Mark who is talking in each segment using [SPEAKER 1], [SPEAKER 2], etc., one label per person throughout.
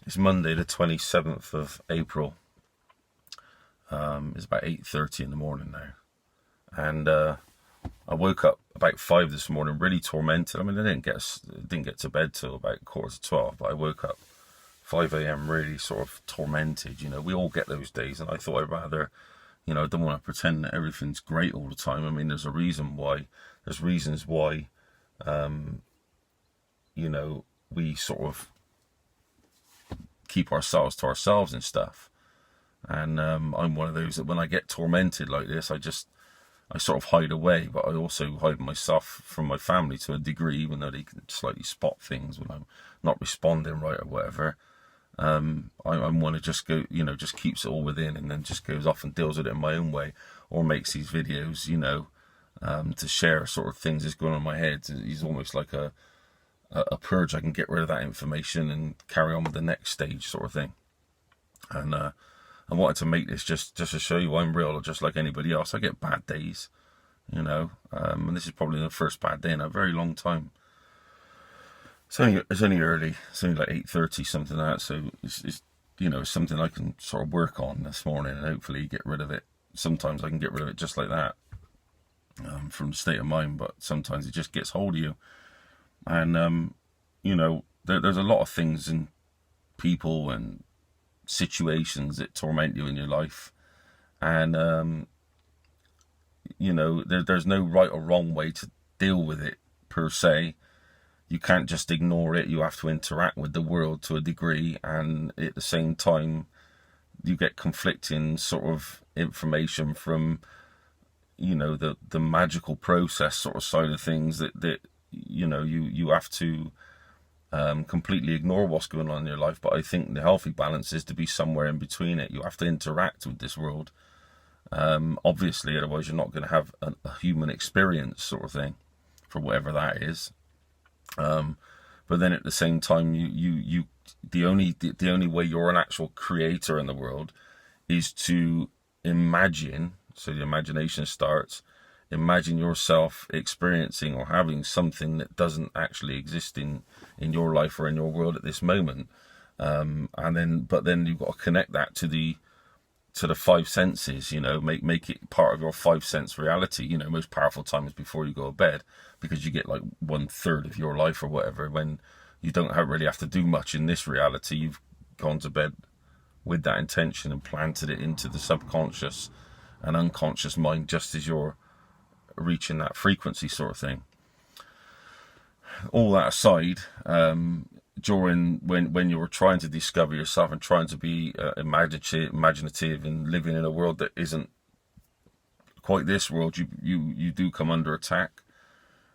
[SPEAKER 1] It's Monday the 27th of April. It's about 8:30 in the morning now. And I woke up about 5 this morning, really tormented. I mean, I didn't get to bed till about 11:45, but I woke up 5 a.m. really sort of tormented. We all get those days, and I thought I'd rather, I don't want to pretend that everything's great all the time. I mean, there's reasons why, we sort of keep ourselves to ourselves and stuff. And I'm one of those that when I get tormented like this, I sort of hide away, but I also hide myself from my family to a degree, even though they can slightly spot things when I'm not responding right or whatever. I'm one that just just keeps it all within, and then just goes off and deals with it in my own way, or makes these videos, to share sort of things that's going on in my head. He's almost like a purge. I can get rid of that information and carry on with the next stage sort of thing. And I wanted to make this just to show you I'm real, just like anybody else. I get bad days, and this is probably the first bad day in a very long time. It's only early. It's only like 8:30, something like that. So it's something I can sort of work on this morning and hopefully get rid of it. Sometimes I can get rid of it just like that, from the state of mind, but sometimes it just gets hold of you. And there's a lot of things and people and situations that torment you in your life, and there's no right or wrong way to deal with it per se. You can't just ignore it. You have to interact with the world to a degree, and at the same time you get conflicting sort of information from the magical process sort of side of things that you have to completely ignore what's going on in your life. But I think the healthy balance is to be somewhere in between it. You have to interact with this world, obviously, otherwise you're not going to have a human experience sort of thing, for whatever that is. But then at the same time, the only way you're an actual creator in the world is to imagine. So the imagination starts. Imagine yourself experiencing or having something that doesn't actually exist in your life or in your world at this moment, but then you've got to connect that to the five senses. Make it part of your five sense reality. Most powerful time is before you go to bed, because you get like 1/3 of your life or whatever, when you don't really have to do much in this reality. You've gone to bed with that intention and planted it into the subconscious and unconscious mind, just as you're reaching that frequency sort of thing. All that aside, during when you're trying to discover yourself and trying to be imaginative and living in a world that isn't quite this world, you do come under attack.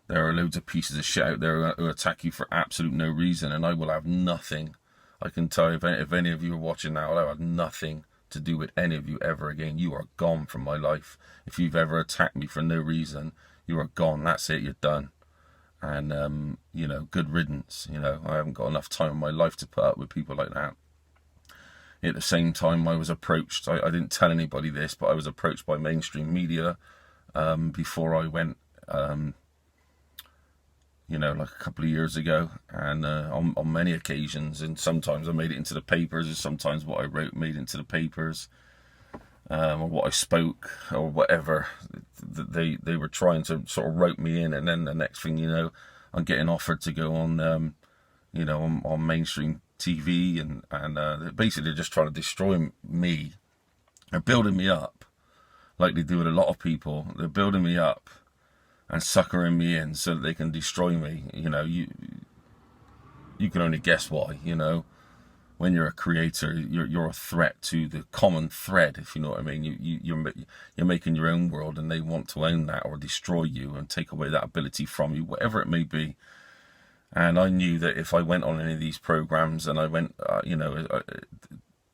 [SPEAKER 1] There are loads of pieces of shit out there who attack you for absolute no reason, and I will have nothing. I can tell you, if any of you are watching now, I'll have nothing to do with any of you ever again. You are gone from my life. If you've ever attacked me for no reason, you are gone. That's it. You're done. And good riddance. I haven't got enough time in my life to put up with people like that. At the same time, I was approached. I didn't tell anybody this, but I was approached by mainstream media before I went. Like a couple of years ago, and on many occasions, and sometimes I made it into the papers, and sometimes what I wrote made it into the papers, or what I spoke, or whatever. They were trying to sort of rope me in, and then the next thing I'm getting offered to go on, on mainstream TV, and basically they're just trying to destroy me. They're building me up, like they do with a lot of people. They're building me up and suckering me in so that they can destroy me. You can only guess why. When you're a creator, you're a threat to the common thread, if you know what I mean. You're making your own world, and they want to own that or destroy you and take away that ability from you, whatever it may be. And I knew that if I went on any of these programs, and I went,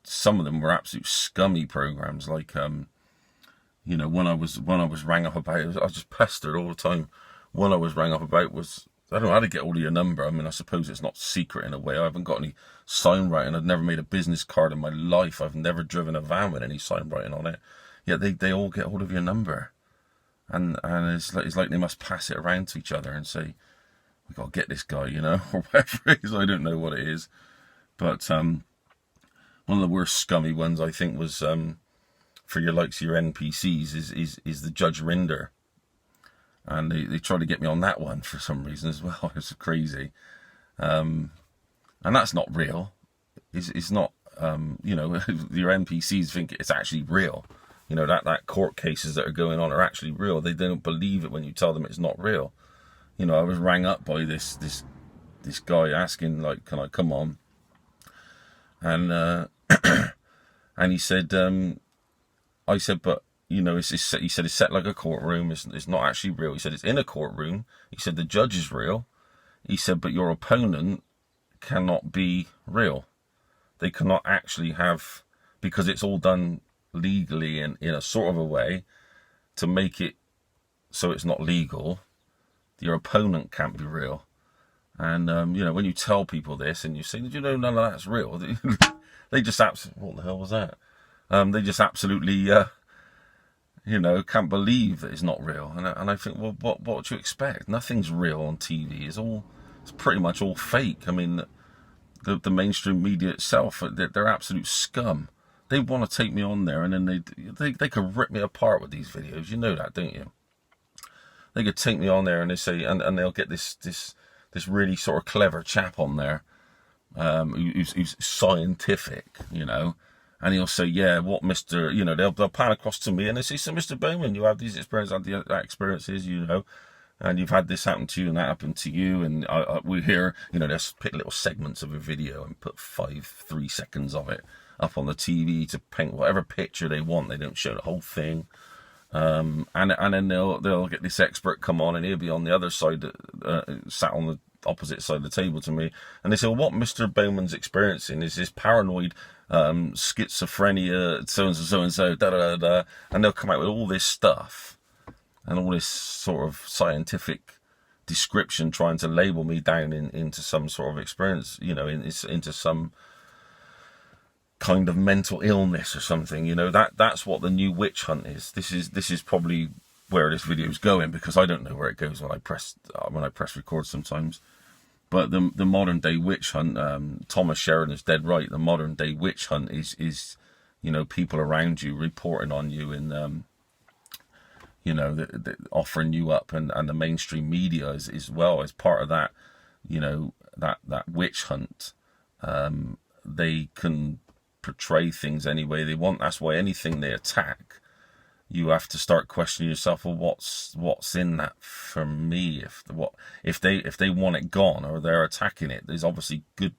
[SPEAKER 1] some of them were absolute scummy programs, like when I was rang up about it, I was just pestered all the time. One I was rang up about was, I don't know how to get hold of your number. I mean, I suppose it's not secret in a way. I haven't got any sign writing. I've never made a business card in my life. I've never driven a van with any sign writing on it. Yet they all get hold of your number, and it's like they must pass it around to each other and say, we got to get this guy, or whatever it is. I don't know what it is, but One of the worst scummy ones, I think, was for your likes of your NPCs is the Judge Rinder. And they tried to get me on that one for some reason as well. It's crazy. And that's not real. It's not, you know, your NPCs think it's actually real. You know, that court cases that are going on are actually real. They don't believe it when you tell them it's not real. You know, I was rang up by this guy asking, like, can I come on? And and he said, I said, but, you know, he said it's set like a courtroom. It's not actually real. He said it's in a courtroom. He said the judge is real. He said, but your opponent cannot be real. They cannot actually have, because it's all done legally and in a sort of a way to make it so it's not legal. Your opponent can't be real. And, you know, when you tell people this and you say, did you know none of that's real? They just what the hell was that? They just absolutely, you know, can't believe that it's not real. And I think, well, what do you expect? Nothing's real on TV. It's pretty much all fake. I mean, the mainstream media itself, they're absolute scum. They want to take me on there, and then they could rip me apart with these videos. You know that, don't you? They could take me on there and they say, and they'll get this really sort of clever chap on there, who's scientific, you know, and he'll say, yeah, what Mr. You know, they'll pan across to me and they say, so Mr. Bowman, you have these experiences, you know, and you've had this happen to you and that happened to you, and we hear, you know, they'll pick little segments of a video and put 3 seconds of it up on the TV to paint whatever picture they want. They don't show the whole thing. And then they'll get this expert come on, and he'll be on the other side, sat on the opposite side of the table to me, and they say, well, what Mr. Bowman's experiencing is this paranoid schizophrenia, so and so, da da da, and they'll come out with all this stuff and all this sort of scientific description, trying to label me down into some sort of experience, you know, into some kind of mental illness or something. You know, that's what the new witch hunt is. This is probably where this video is going, because I don't know where it goes when I press record sometimes. But the modern day witch hunt, Thomas Sheridan's dead right. The modern day witch hunt is you know, people around you reporting on you, and you know, offering you up, and the mainstream media is well as part of that. You know, that witch hunt. They can portray things any way they want. That's why anything they attack, you have to start questioning yourself, well, what's in that for me? If they want it gone, or they're attacking it, there's obviously good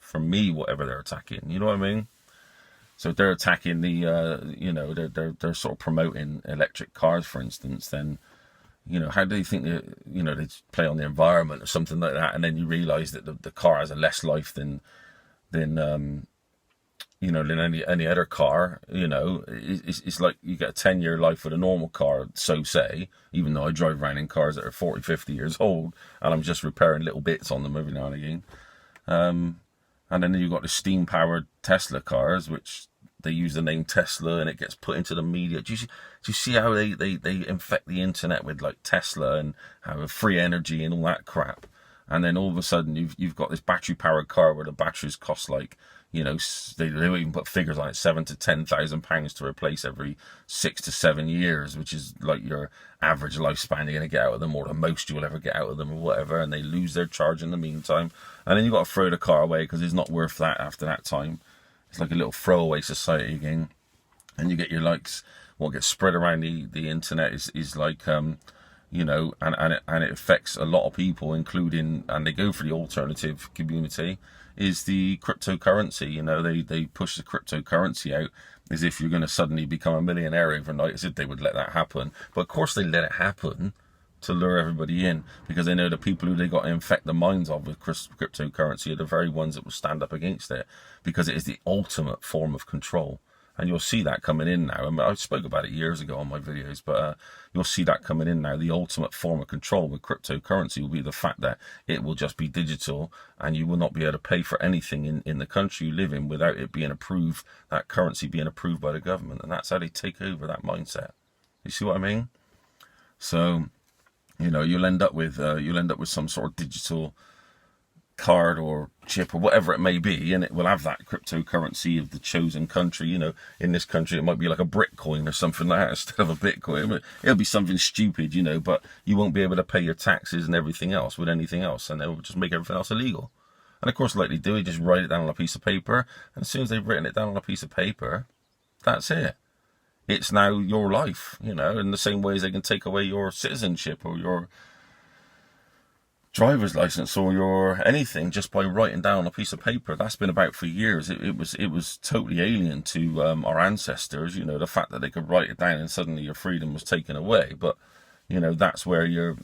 [SPEAKER 1] for me, whatever they're attacking. You know what I mean? So if they're attacking the you know, they're sort of promoting electric cars, for instance, then, you know, how do you think you know, they play on the environment or something like that, and then you realize that the car has a less life than you know, than any other car. You know, it's like you get a 10-year life with a normal car, so say, even though I drive around in cars that are 40, 50 years old, and I'm just repairing little bits on them every now and again. And then you've got the steam-powered Tesla cars, which they use the name Tesla, and it gets put into the media. Do you see how they infect the internet with, like, Tesla and how free energy and all that crap? And then all of a sudden you've got this battery-powered car where the batteries cost, like, you know, they even put figures on it, £7,000 to £10,000 to replace every 6 to 7 years, which is like your average lifespan you're going to get out of them, or the most you'll ever get out of them, or whatever. And they lose their charge in the meantime, and then you've got to throw the car away because it's not worth that after that time. It's like a little throwaway society again. And you get your likes, what gets spread around the internet is like, you know, and it affects a lot of people, including, and they go for the alternative community, is the cryptocurrency. You know, they push the cryptocurrency out as if you're going to suddenly become a millionaire overnight, as if they would let that happen. But of course they let it happen to lure everybody in, because they know the people who they got to infect the minds of with cryptocurrency are the very ones that will stand up against it, because it is the ultimate form of control. And you'll see that coming in now. I mean, I spoke about it years ago on my videos, but you'll see that coming in now. The ultimate form of control with cryptocurrency will be the fact that it will just be digital, and you will not be able to pay for anything in the country you live in without it being approved, that currency being approved by the government. And that's how they take over that mindset. You see what I mean? So, you know, you'll end up with some sort of digital card or chip or whatever it may be, and it will have that cryptocurrency of the chosen country. You know, in this country it might be like a brick coin or something like that instead of a Bitcoin. It'll be something stupid, you know, but you won't be able to pay your taxes and everything else with anything else, and they'll just make everything else illegal. And of course, like they do, they just write it down on a piece of paper, and as soon as they've written it down on a piece of paper, that's it. It's now your life, you know, in the same way as they can take away your citizenship or your driver's license or your anything just by writing down on a piece of paper. That's been about for years. It was totally alien to our ancestors, you know, the fact that they could write it down and suddenly your freedom was taken away. But, you know, that's where your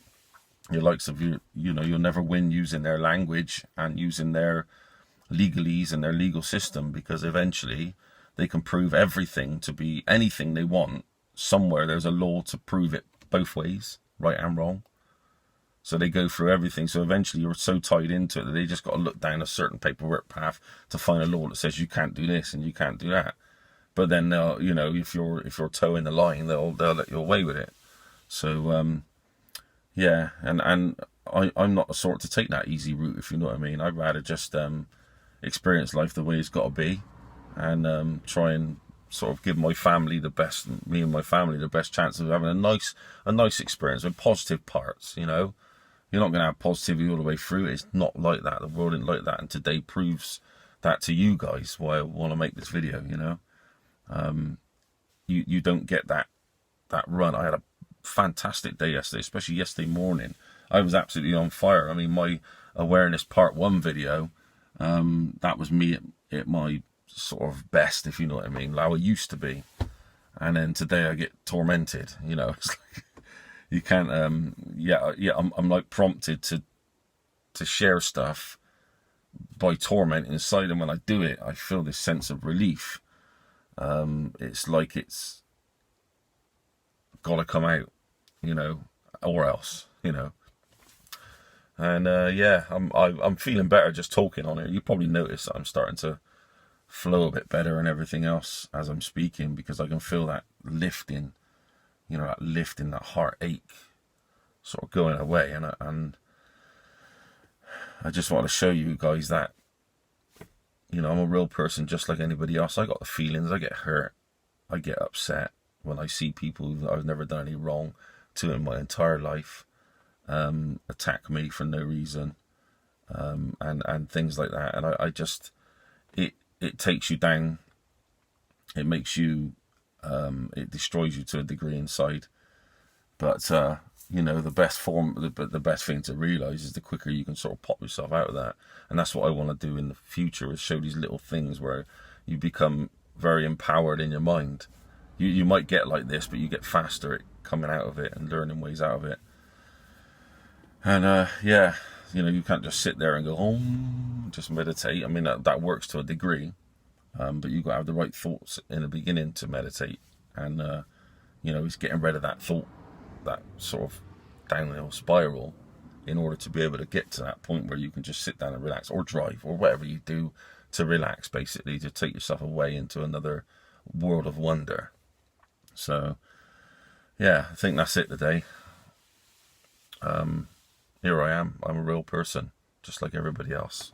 [SPEAKER 1] likes of you know, you'll never win using their language and using their legalese and their legal system, because eventually they can prove everything to be anything they want. Somewhere there's a law to prove it both ways, right and wrong. So they go through everything. So eventually you're so tied into it that they just got to look down a certain paperwork path to find a law that says you can't do this and you can't do that. But then they'll, you know, if you're towing the line, they'll let you away with it. So yeah, and I'm not the sort to take that easy route, if you know what I mean. I'd rather just experience life the way it's got to be, and try and sort of give my family the best, me and my family the best chance of having a nice experience with positive parts, you know. You're not going to have positivity all the way through. It's not like that. The world isn't like that. And today proves that to you guys, why I want to make this video, you know. You don't get that run. I had a fantastic day yesterday, especially yesterday morning. I was absolutely on fire. I mean, my awareness part 1 video, that was me at my sort of best, if you know what I mean, how I used to be. And then today I get tormented, you know. It's like, you can't I'm like prompted to share stuff by torment inside, and when I do it I feel this sense of relief. It's like it's gotta come out, you know, or else, you know. And yeah, I'm feeling better just talking on it. You probably notice that I'm starting to flow a bit better and everything else as I'm speaking, because I can feel that lifting, you know, that heartache sort of going away. And I just want to show you guys that, you know, I'm a real person just like anybody else. I got the feelings. I get hurt. I get upset when I see people that I've never done any wrong to in my entire life attack me for no reason, and things like that. And I just, it takes you down. It makes you, it destroys you to a degree inside. But you know, the best thing to realize is the quicker you can sort of pop yourself out of that. And that's what I want to do in the future, is show these little things where you become very empowered in your mind. You might get like this, but you get faster at coming out of it and learning ways out of it. And yeah, you know, you can't just sit there and go, oh, just meditate. I mean, that works to a degree, but you've got to have the right thoughts in the beginning to meditate. And you know, it's getting rid of that thought, that sort of downhill spiral, in order to be able to get to that point where you can just sit down and relax, or drive, or whatever you do to relax, basically, to take yourself away into another world of wonder. So yeah, I think that's it today. Here I am. I'm a real person, just like everybody else.